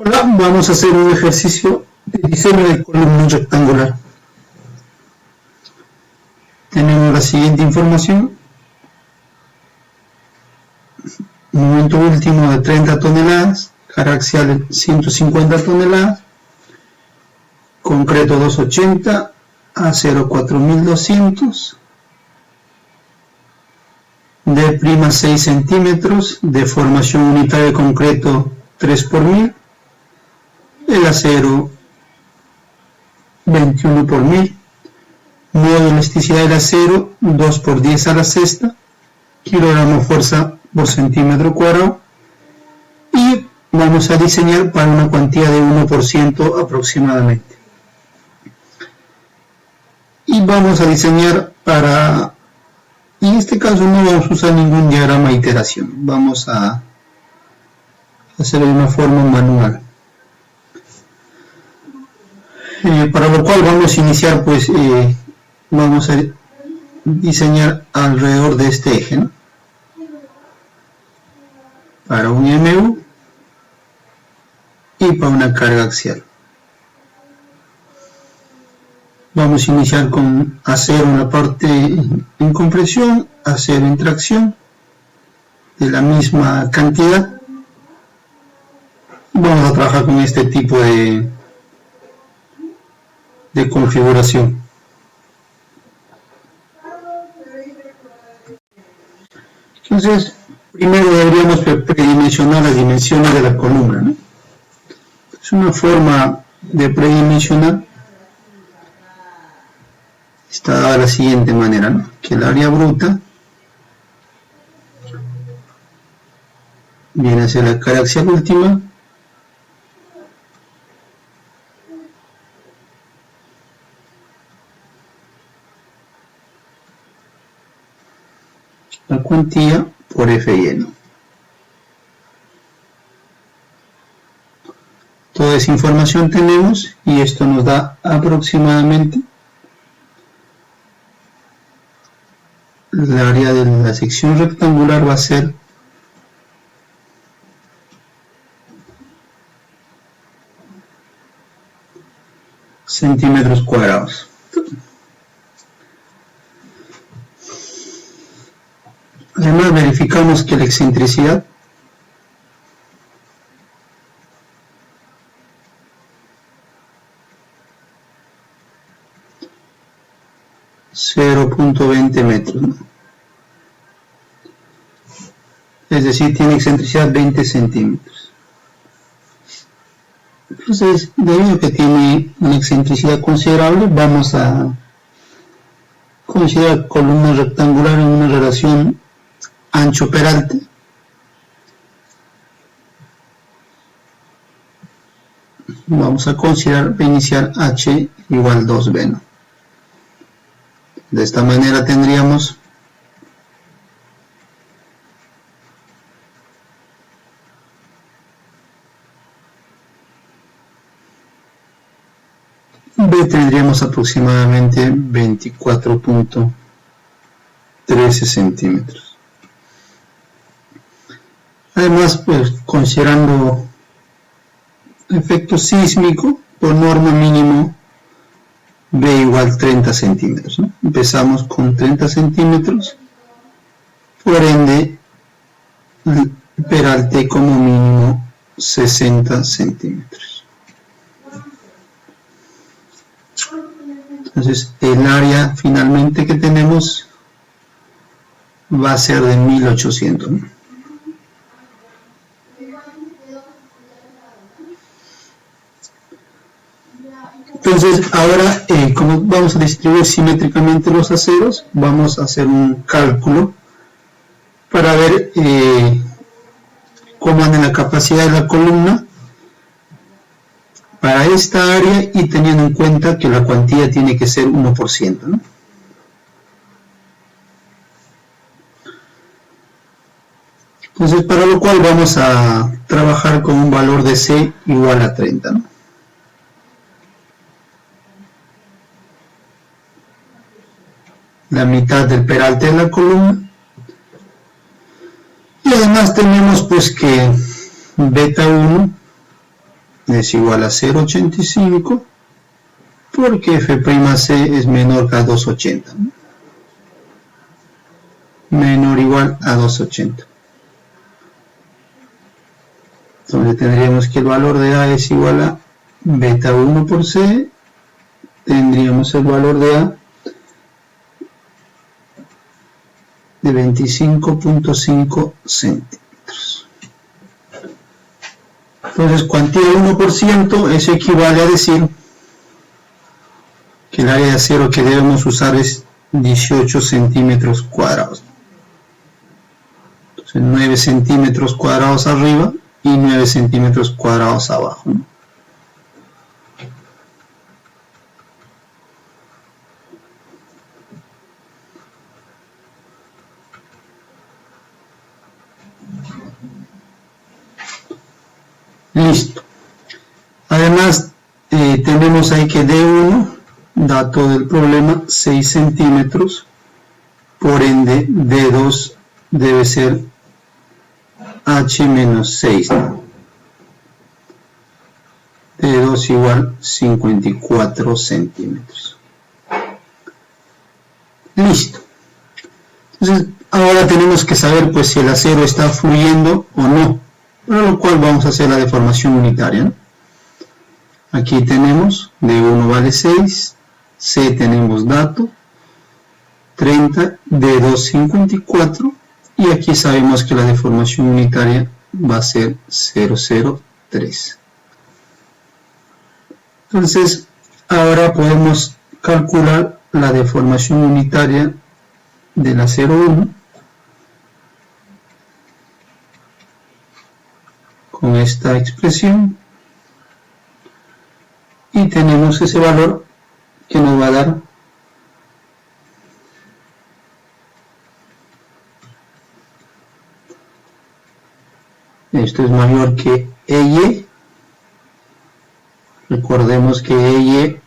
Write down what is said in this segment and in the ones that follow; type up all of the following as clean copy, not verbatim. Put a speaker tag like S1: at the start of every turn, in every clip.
S1: Hola, vamos a hacer un ejercicio de diseño de columna rectangular. Tenemos la siguiente información. Momento último de 30 toneladas, carga axial 150 toneladas, concreto 280, acero 4200, D' 6 centímetros, deformación unitaria de concreto 3 por 1000, el acero 21 por 1000, modo de elasticidad del acero 2 por 10 a la sexta, kilogramo fuerza por centímetro cuadrado, y vamos a diseñar para una cuantía de 1% aproximadamente. Y vamos a diseñar para, en este caso no vamos a usar ningún diagrama de iteración, vamos a hacerlo de una forma manual. Para lo cual vamos a iniciar, vamos a diseñar alrededor de este eje, ¿no? Para un MU y para una carga axial. Vamos a iniciar con acero en la parte en compresión, acero en tracción, de la misma cantidad. Vamos a trabajar con este tipo de configuración. Entonces, primero deberíamos predimensionar las dimensiones de la columna, ¿no? Es una forma de predimensionar. Está de la siguiente manera, ¿no? Que el área bruta viene hacia la carga axial última, la cuantía por F lleno. Toda esa información tenemos y esto nos da aproximadamente el área de la sección rectangular. Va a ser centímetros cuadrados. Además verificamos que la excentricidad .20 metros, ¿no? Es decir, tiene excentricidad 20 centímetros. Entonces, debido a que tiene una excentricidad considerable, vamos a considerar columna rectangular en una relación ancho-peralte. Vamos a considerar iniciar H igual 2B, ¿no? De esta manera tendríamos B, tendríamos aproximadamente 24.13 centímetros. Además, pues, considerando efecto sísmico, por norma mínimo B igual 30 centímetros, ¿no? Empezamos con 30 centímetros, por ende el peralte como mínimo 60 centímetros. Entonces el área finalmente que tenemos va a ser de 1800, ¿no? Entonces ahora, como vamos a distribuir simétricamente los aceros, vamos a hacer un cálculo para ver cómo anda la capacidad de la columna para esta área, y teniendo en cuenta que la cuantía tiene que ser 1%, ¿no? Entonces, para lo cual vamos a trabajar con un valor de C igual a 30, ¿no? La mitad del peralte de la columna, y además tenemos pues que beta 1 es igual a 0,85 porque F'C es menor que a 280, ¿no? Menor o igual a 280. Entonces tendríamos que el valor de A es igual a beta 1 por C, tendríamos el valor de A de 25.5 centímetros. Entonces cuantía 1%, eso equivale a decir que el área de acero que debemos usar es 18 centímetros cuadrados. Entonces 9 centímetros cuadrados arriba y 9 centímetros cuadrados abajo, ¿no? Listo. Además, tenemos ahí que D1, dato del problema, 6 centímetros, por ende D2 debe ser H menos 6, ¿no? D2 igual 54 centímetros. Listo. Entonces, ahora tenemos que saber pues si el acero está fluyendo o no, para lo cual vamos a hacer la deformación unitaria, ¿no? Aquí tenemos D1 vale 6, C tenemos dato 30, D2 54 y aquí sabemos que la deformación unitaria va a ser 0,03. Entonces ahora podemos calcular la deformación unitaria de la 0,1 con esta expresión y tenemos ese valor que nos va a dar esto es mayor que EY. Recordemos que EY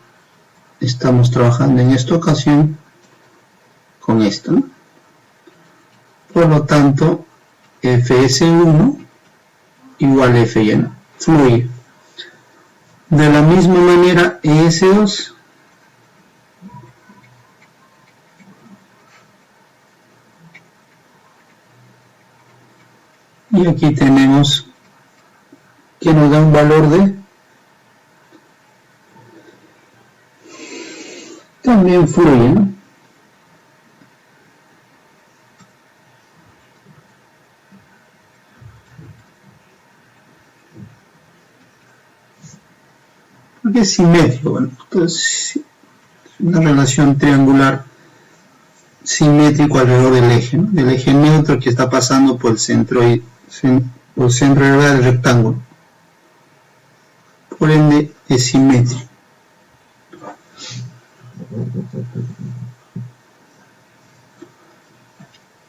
S1: estamos trabajando en esta ocasión con esto, ¿no? Por lo tanto Fs1 igual a Fy, ¿no? Fluye. De la misma manera Es2 y aquí tenemos que nos da un valor de también fluye, ¿no? Porque es simétrico, bueno, entonces una relación triangular simétrico alrededor del eje, ¿no? Del eje neutro que está pasando por el centro del rectángulo. Por ende es simétrico.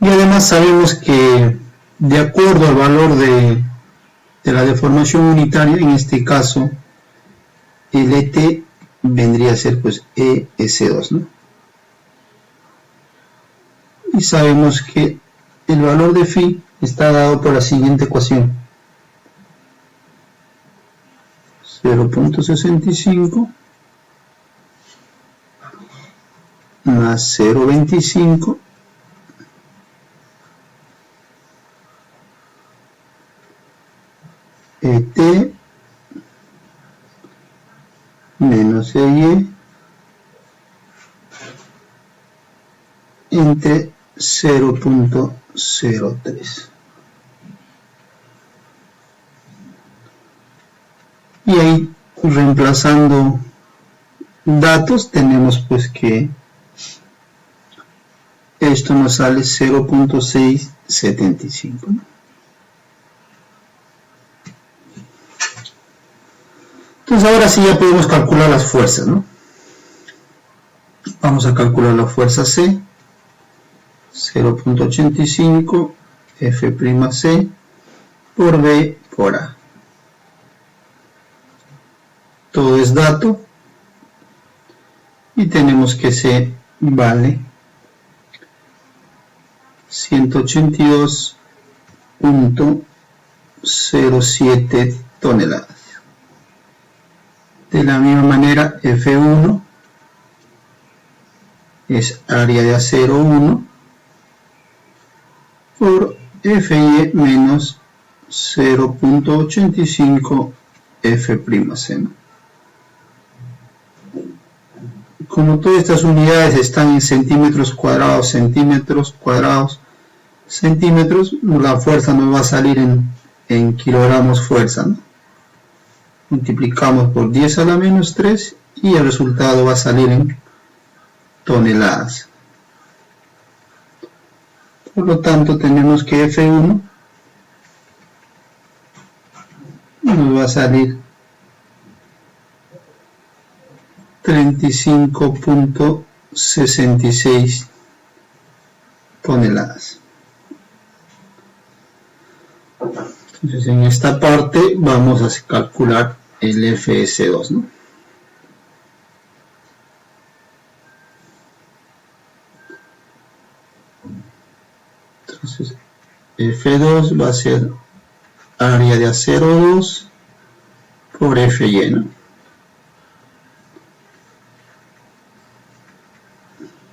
S1: Y además sabemos que de acuerdo al valor de la deformación unitaria, en este caso el ET vendría a ser pues ES2, ¿no? Y sabemos que el valor de Φ está dado por la siguiente ecuación: 0.65 más 0.25 ET menos EY entre 0.03. Y ahí, reemplazando datos, tenemos pues que esto nos sale 0.675, ¿no? Entonces ahora sí ya podemos calcular las fuerzas, ¿no? Vamos a calcular la fuerza C, 0.85 F'C por B por A. Todo es dato y tenemos que C vale 182.07 toneladas. De la misma manera, F1 es área de acero 1 por Fy menos 0.85 F'C, ¿no? Como todas estas unidades están en centímetros cuadrados, centímetros, la fuerza nos va a salir en kilogramos fuerza, ¿no? Multiplicamos por 10 a la menos 3 y el resultado va a salir en toneladas. Por lo tanto, tenemos que F1 nos va a salir 35.66 toneladas. Entonces, en esta parte vamos a calcular el FS2, ¿no? Entonces, F2 va a ser área de acero 2 por Fy, ¿no?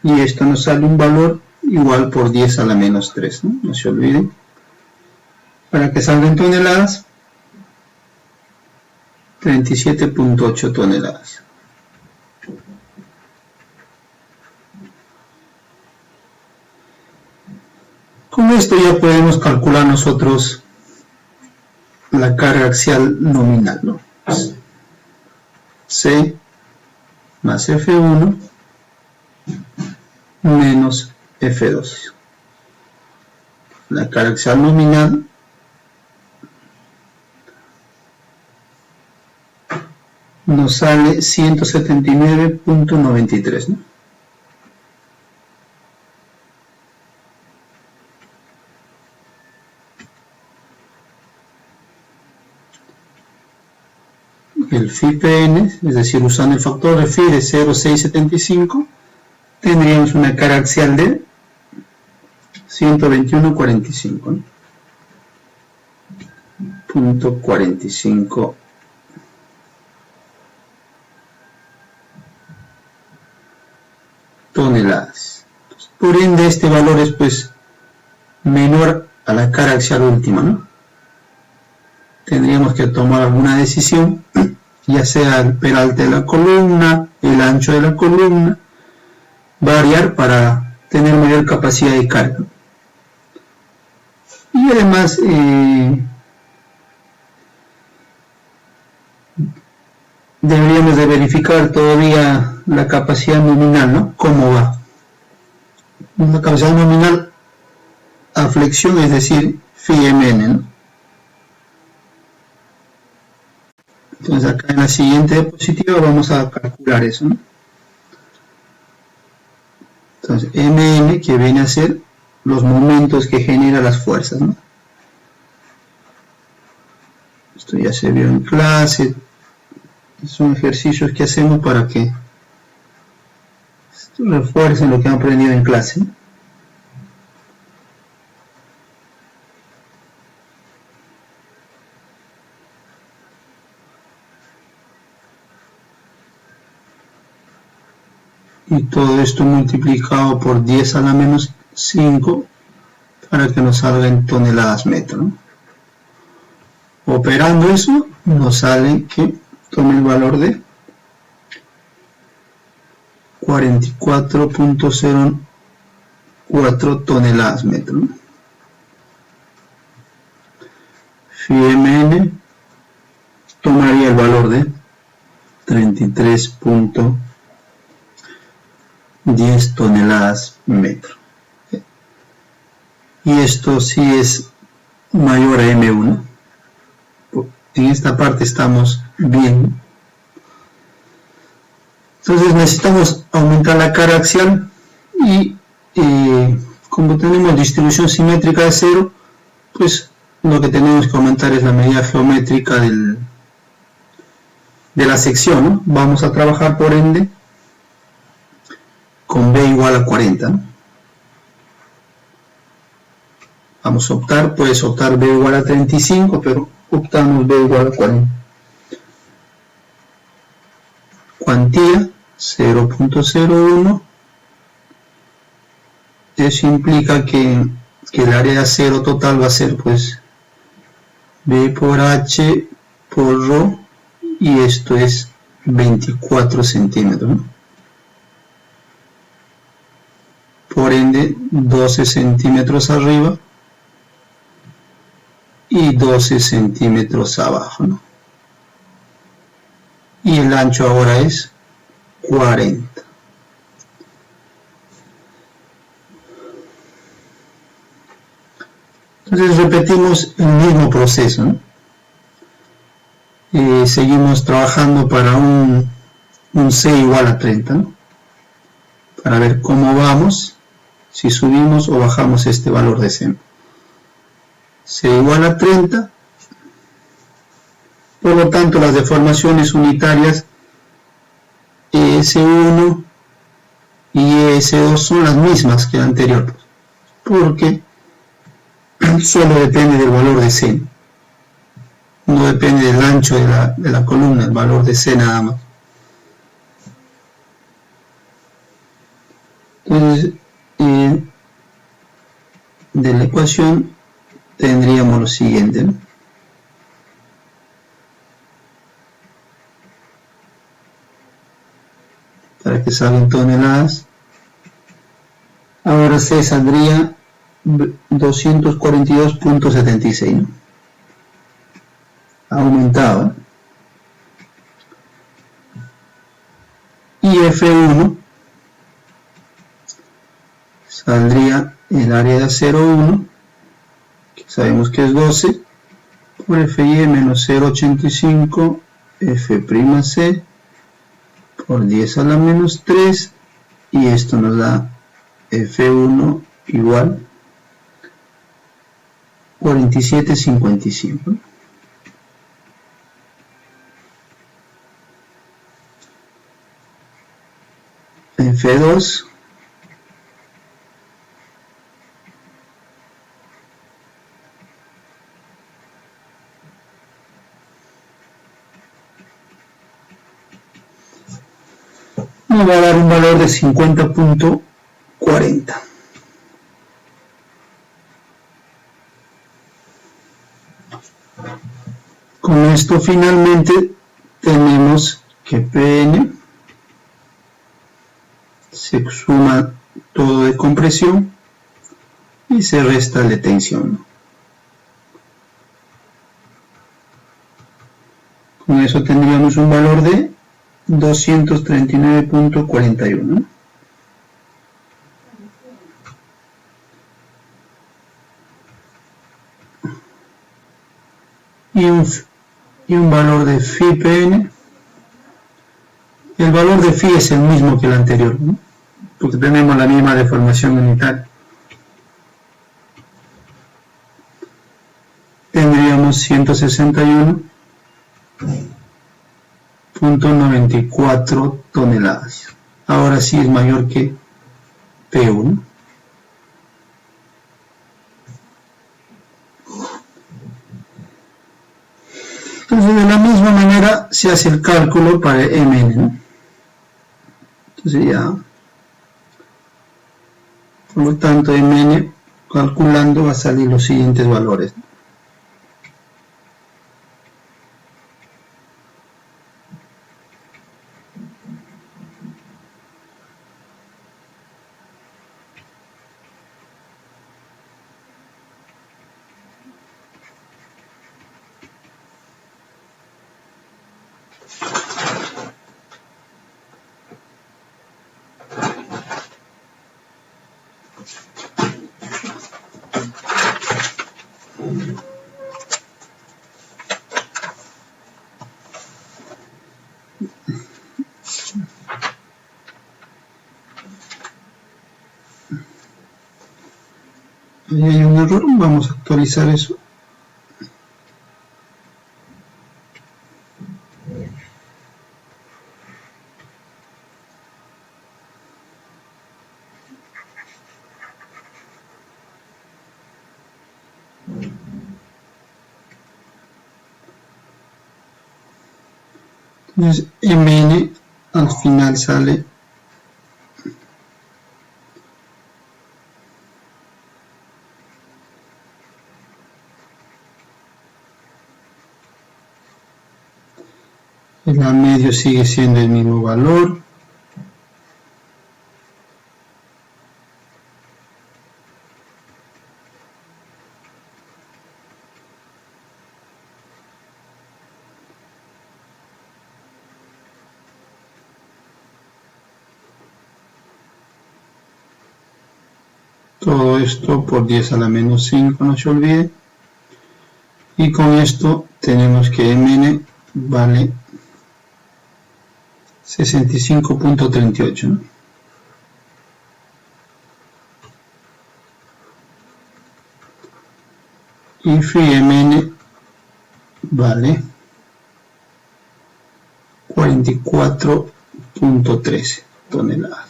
S1: Y esto nos sale un valor igual por 10 a la menos 3, ¿no? No se olviden. Para que salgan toneladas, 37.8 toneladas. Con esto ya podemos calcular nosotros la carga axial nominal, ¿no? C más F1 menos F2. La carga axial nominal nos sale 179.93, ¿no? El FIPN, es decir, usando el factor de Phi de 0,675, tendríamos una carga axial de 121.45, ¿no? Punto 45 toneladas. Por ende, este valor es pues menor a la carga axial última, ¿no? Tendríamos que tomar alguna decisión, ya sea el peralte de la columna, el ancho de la columna, variar para tener mayor capacidad de carga. Y además deberíamos de verificar todavía la capacidad nominal, ¿no? ¿Cómo va? Una capacidad nominal a flexión, es decir, Φmn, ¿no? Entonces acá en la siguiente diapositiva vamos a calcular eso, ¿no? Entonces Mn, que viene a ser los momentos que genera las fuerzas, ¿no? Esto ya se vio en clase. Son ejercicios que hacemos para que refuercen lo que han aprendido en clase, ¿no? Y todo esto multiplicado por 10 a la menos 5 para que nos salga en toneladas metro, ¿no? Operando eso nos sale que tome el valor de 44.04 toneladas metro, ¿no? Φmn tomaría el valor de 33.10 toneladas metro. Y esto sí es mayor a M1. En esta parte estamos bien. Entonces necesitamos aumentar la carga axial y como tenemos distribución simétrica de 0, pues lo que tenemos que aumentar es la medida geométrica de la sección, ¿no? Vamos a trabajar por ende con B igual a 40, ¿no? Vamos a optar, puedes optar B igual a 35, pero optamos B igual a 40. cuantía 0.01. Eso implica que el área de acero total va a ser pues B por H por Rho, y esto es 24 centímetros, ¿no? Por ende 12 centímetros arriba y 12 centímetros abajo, ¿no? Y el ancho ahora es 40. Entonces repetimos el mismo proceso, ¿no? Seguimos trabajando para un C igual a 30, ¿no? Para ver cómo vamos, si subimos o bajamos este valor de C. C igual a 30, por lo tanto las deformaciones unitarias ES1 y ES2 son las mismas que la anterior, porque solo depende del valor de C, no depende del ancho de la columna, el valor de C nada más. Entonces, de la ecuación tendríamos lo siguiente, ¿no? Para que salgan toneladas, ahora C saldría 242.76, ¿no? Aumentado, ¿no? Y F1 saldría el área de acero 1, que sabemos que es 12, por FY menos 0.85 F'C por 10 a la menos 3, y esto nos da F1 igual 47.55. F2 nos va a dar un valor de 50.40. Con esto finalmente tenemos que Pn se suma todo de compresión y se resta el de tensión. Con eso tendríamos un valor de 239.41. Y un valor de Φ-Pn. El valor de Φ es el mismo que el anterior, ¿no? Porque tenemos la misma deformación unitaria. Tendríamos 161.94 toneladas. Ahora sí es mayor que P1. Entonces de la misma manera se hace el cálculo para Mn, ¿no? Entonces ya, por lo tanto Mn calculando va a salir los siguientes valores. Ahí hay un error, vamos a actualizar eso. Entonces Mn al final sale la medio sigue siendo el mismo valor. Todo esto por 10 a la menos 5, no se olvide. Y con esto tenemos que Mn vale 65.38, ¿no? Y free Mn vale 44.13 toneladas.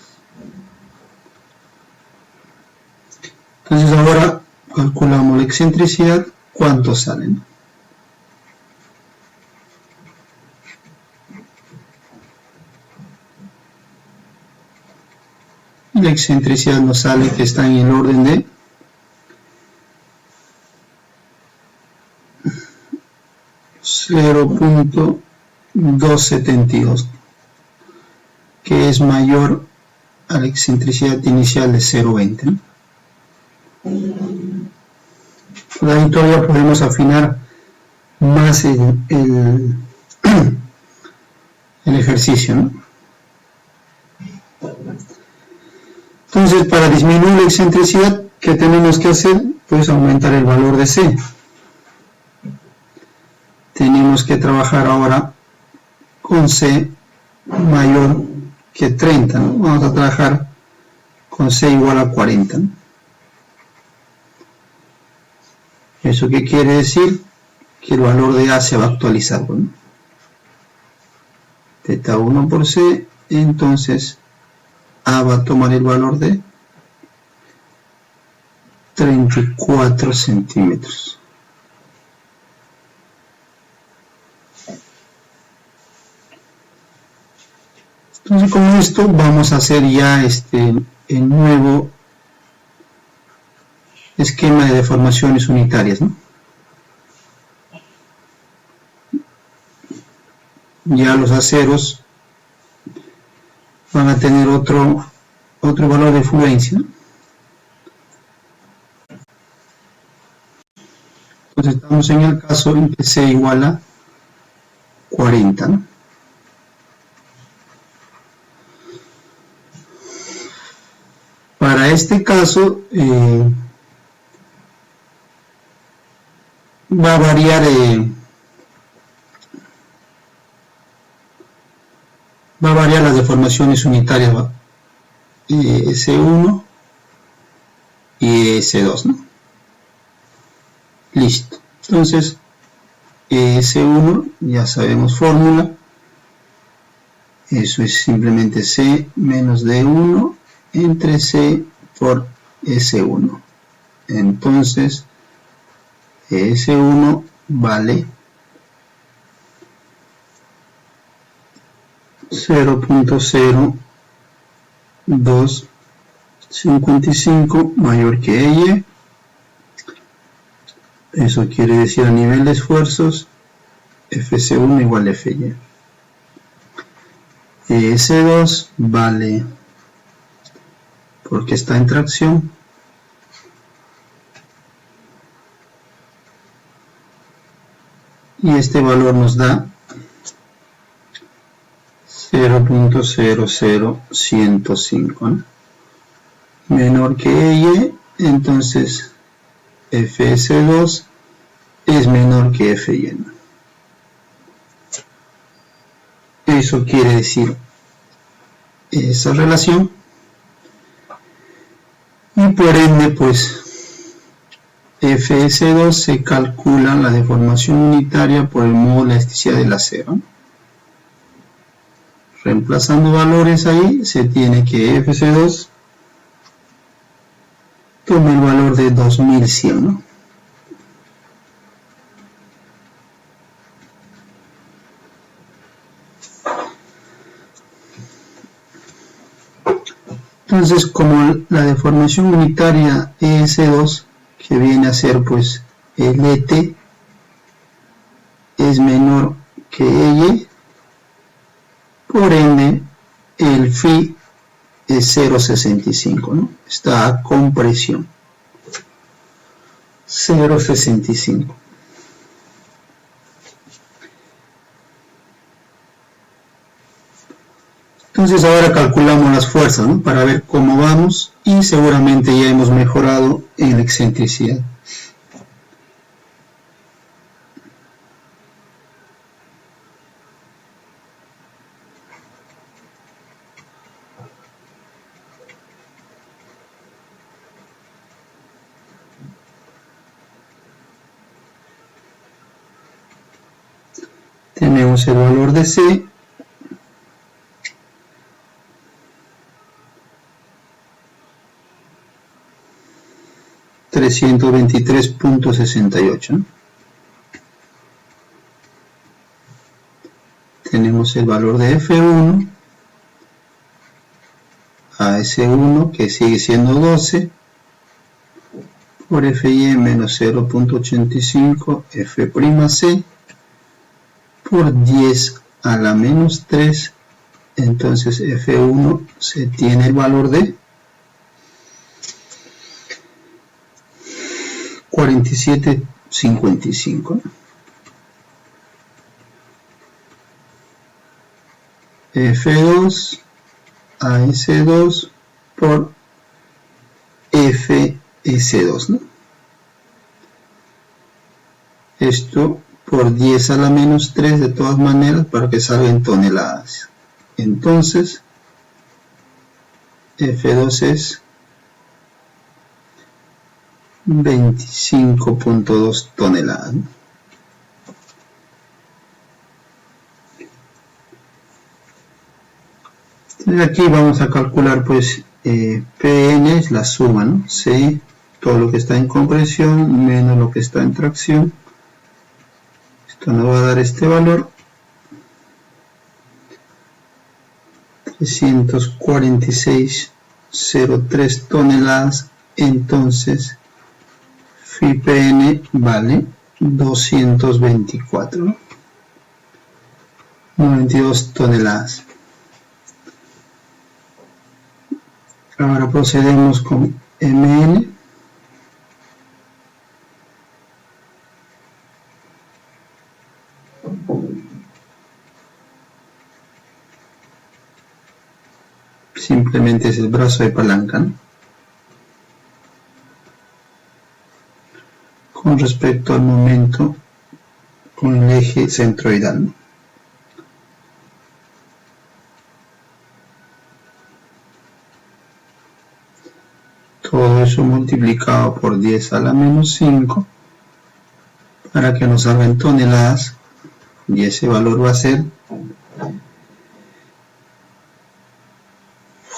S1: Entonces ahora calculamos la excentricidad, ¿cuánto salen? La excentricidad nos sale que está en el orden de 0.272, que es mayor a la excentricidad inicial de 0.20, ¿no? Por ahí todavía podemos afinar más el ejercicio, ¿no? Entonces, para disminuir la excentricidad, ¿qué tenemos que hacer? Pues aumentar el valor de C. Tenemos que trabajar ahora con C mayor que 30, ¿no? Vamos a trabajar con C igual a 40, ¿no? ¿Eso qué quiere decir? Que el valor de A se va a actualizar, ¿no? Teta 1 por C, entonces A va a tomar el valor de 34 centímetros. Entonces con esto vamos a hacer ya el nuevo esquema de deformaciones unitarias, ¿no? Ya los aceros van a tener otro valor de fluencia, ¿no? Entonces estamos en el caso en que C igual a 40, ¿no? Para este caso va a variar las deformaciones unitarias, S1 y S2, ¿no? Listo. Entonces S1 ya sabemos fórmula, eso es simplemente C menos D1 entre C por S1. Entonces S1 vale 0.0255 mayor que Y. Eso quiere decir a nivel de esfuerzos FC1 igual a FY. S2 vale, porque está en tracción, y este valor nos da 0.00105, ¿no? Menor que Y, entonces FS2 es menor que FY, ¿no? Eso quiere decir esa relación, y por ende pues FS2 se calcula la deformación unitaria por el modo de elasticidad del acero. Reemplazando valores ahí, se tiene que FS2 toma el valor de 2100, ¿no? Entonces, como la deformación unitaria ES2, que viene a ser pues el ET, es menor que EY, por ende el phi es 0,65, ¿no? Está a compresión 0,65. Entonces ahora calculamos las fuerzas, ¿no? Para ver cómo vamos, y seguramente ya hemos mejorado en la excentricidad. Tenemos el valor de C, $323.68, ¿no? Tenemos el valor de F1, AS1, que sigue siendo 12, por FY menos 0.85, F'C, por 10 a la menos 3, entonces F1 se tiene el valor de 47.55. F2 AS2 por FS2, ¿no? Esto por 10 a la menos 3 de todas maneras para que salga en toneladas. Entonces F2 es 25.2 toneladas, ¿no? Entonces aquí vamos a calcular pues Pn es la suma, ¿no? C, todo lo que está en compresión menos lo que está en tracción. Esto nos va a dar este valor, 346.03 toneladas. Entonces phi Pn vale 224, ¿no? 92 toneladas. Ahora procedemos con Mn. Simplemente es el brazo de palanca, ¿no? Con respecto al momento con el eje centroidal, ¿no? Todo eso multiplicado por 10 a la menos 5 para que nos salga en toneladas, y ese valor va a ser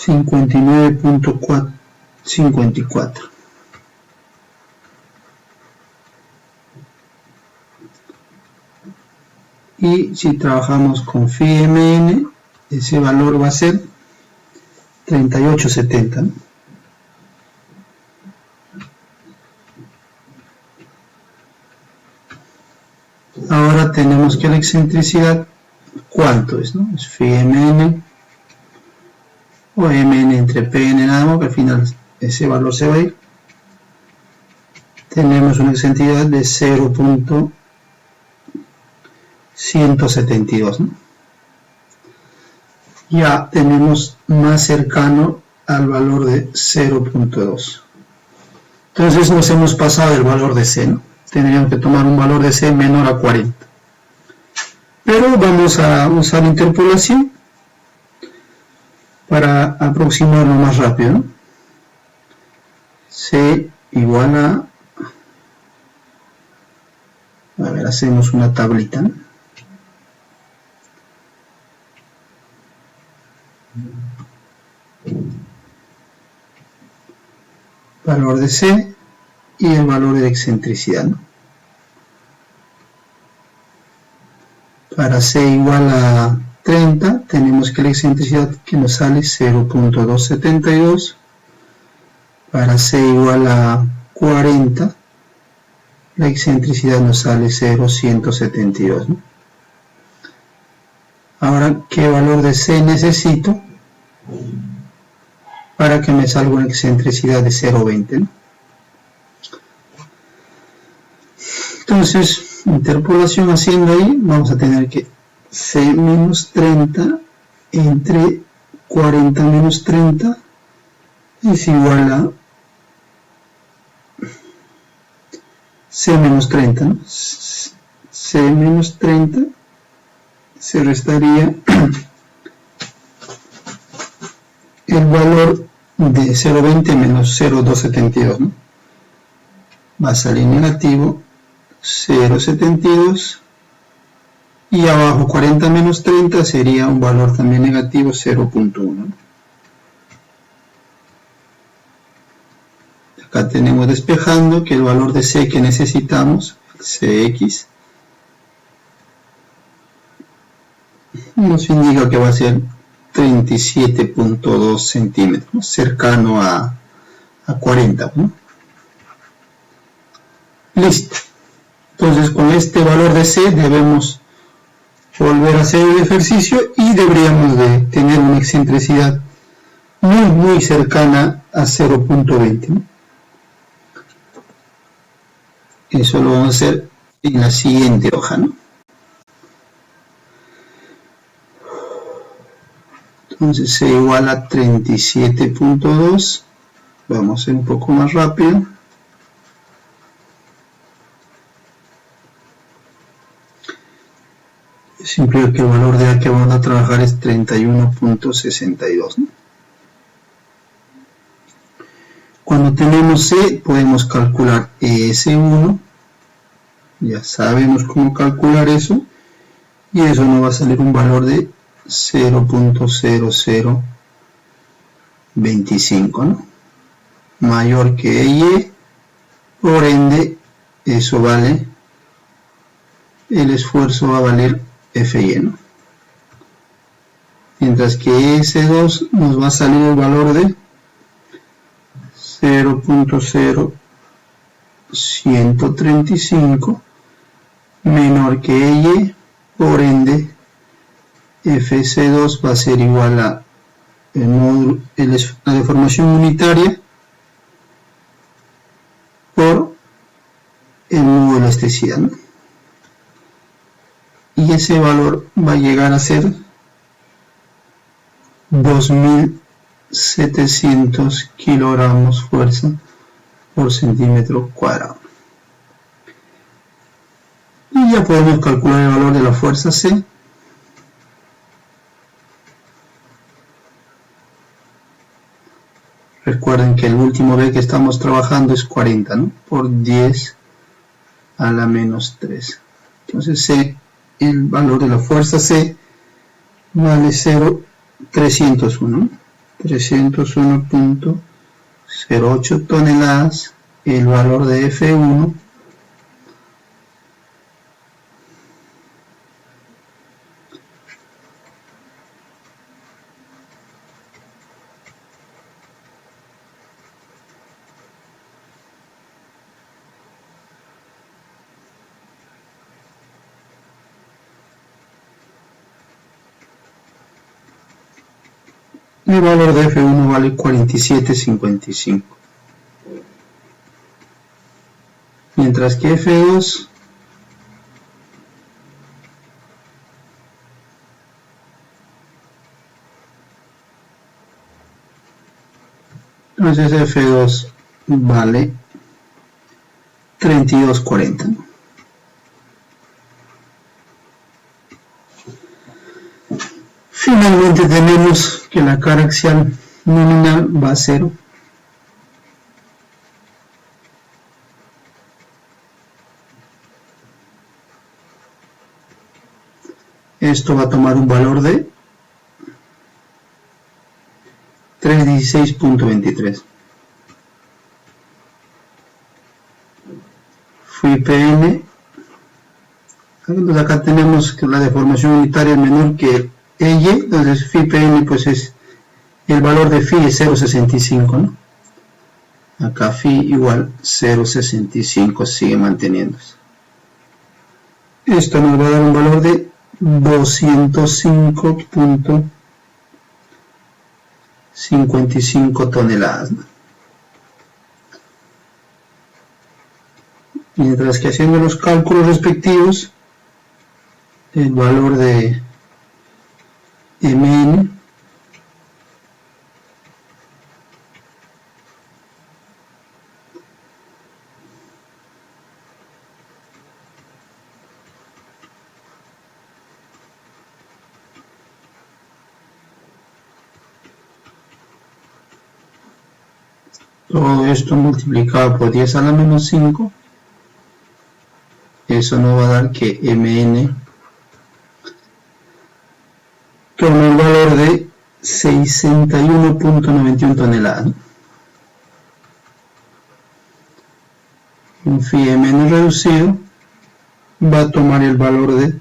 S1: 59.54. Y si trabajamos con phi Mn, ese valor va a ser 38.70, ¿no? Ahora tenemos que la excentricidad, ¿cuánto es, no? Es phi Mn o Mn entre Pn nada más, que al final ese valor se va a ir. Tenemos una excentricidad de 0.172, ¿no? Ya tenemos más cercano al valor de 0.2. Entonces nos hemos pasado del valor de C, ¿no? Tendríamos que tomar un valor de C menor a 40. Pero vamos a usar interpolación para aproximarnos más rápido, ¿no? C igual a ver, hacemos una tablita, ¿no? Valor de C y el valor de excentricidad, ¿no? Para C igual a 30, tenemos que la excentricidad que nos sale 0.272, para C igual a 40, la excentricidad nos sale 0.172, ¿no? Ahora, ¿qué valor de C necesito para que me salga una excentricidad de 0.20, ¿no? Entonces, interpolación haciendo ahí, vamos a tener que C menos 30 entre 40 menos 30 es igual a C menos 30, ¿no? C menos 30 se restaría el valor de 0.20 menos 0.272, ¿no? Va a salir negativo 0.72 y abajo 40 menos 30 sería un valor también negativo 0.1, ¿no? Acá tenemos despejando que el valor de C que necesitamos, Cx, nos indica que va a ser 37.2 centímetros, cercano a 40, ¿no? Listo. Entonces con este valor de C debemos volver a hacer el ejercicio y deberíamos de tener una excentricidad muy cercana a 0.20, ¿no? Eso lo vamos a hacer en la siguiente hoja, ¿no? Entonces C igual a 37.2, vamos a hacer un poco más rápido. Siempre que el valor de A que vamos a trabajar es 31.62, ¿no? Cuando tenemos C podemos calcular ES1, ya sabemos cómo calcular eso, y eso nos va a salir un valor de 0.0025, ¿no? Mayor que EY, por ende eso vale, el esfuerzo va a valer FY, ¿no? Mientras que ES2 nos va a salir el valor de 0.0135 menor que EY, por ende FC2 va a ser igual a el módulo, la deformación unitaria por el módulo de elasticidad, ¿no? Y ese valor va a llegar a ser 2700 kilogramos fuerza por centímetro cuadrado. Y ya podemos calcular el valor de la fuerza C. Recuerden que el último B que estamos trabajando es 40, ¿no? Por 10 a la menos 3. Entonces C, el valor de la fuerza C vale 301, 301.08 toneladas. El valor de F1 el valor de F1 vale 47.55, mientras que F2 entonces F2 vale 32.40, ¿no? Finalmente tenemos que la carga axial nominal va a 0. Esto va a tomar un valor de 316.23. Fui PN. Entonces acá tenemos que la deformación unitaria es menor que EY, entonces phi PN pues es el valor de phi es 0.65, ¿no? Acá phi igual 0.65 sigue manteniéndose. Esto nos va a dar un valor de 205.55 toneladas, ¿no? Mientras que haciendo los cálculos respectivos, el valor de MN todo esto multiplicado por 10 a la menos 5, eso nos va a dar que MN toma el valor de 61.91 toneladas. Un phi MN reducido va a tomar el valor de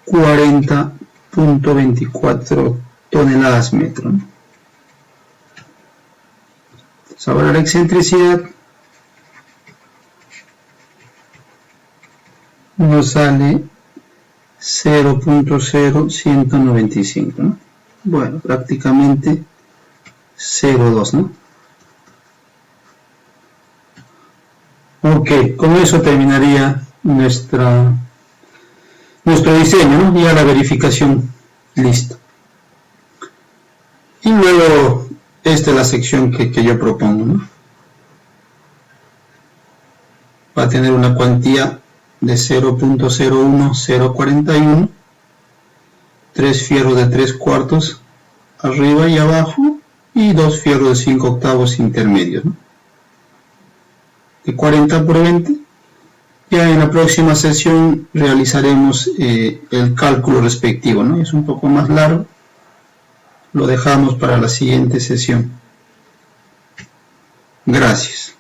S1: 40.24 toneladas metro, ¿no? Ahora la excentricidad nos sale 0.0195, ¿no? Bueno, prácticamente 0.2, ¿no? Ok, con eso terminaría nuestro diseño, ¿no? Ya la verificación lista. Y luego esta es la sección que yo propongo, ¿no? Va a tener una cuantía de 0.01041, 3 fierros de 3 cuartos arriba y abajo y 2 fierros de 5 octavos intermedios, ¿no? De 40 por 20. Ya en la próxima sesión realizaremos el cálculo respectivo, ¿no? Es un poco más largo, lo dejamos para la siguiente sesión. Gracias.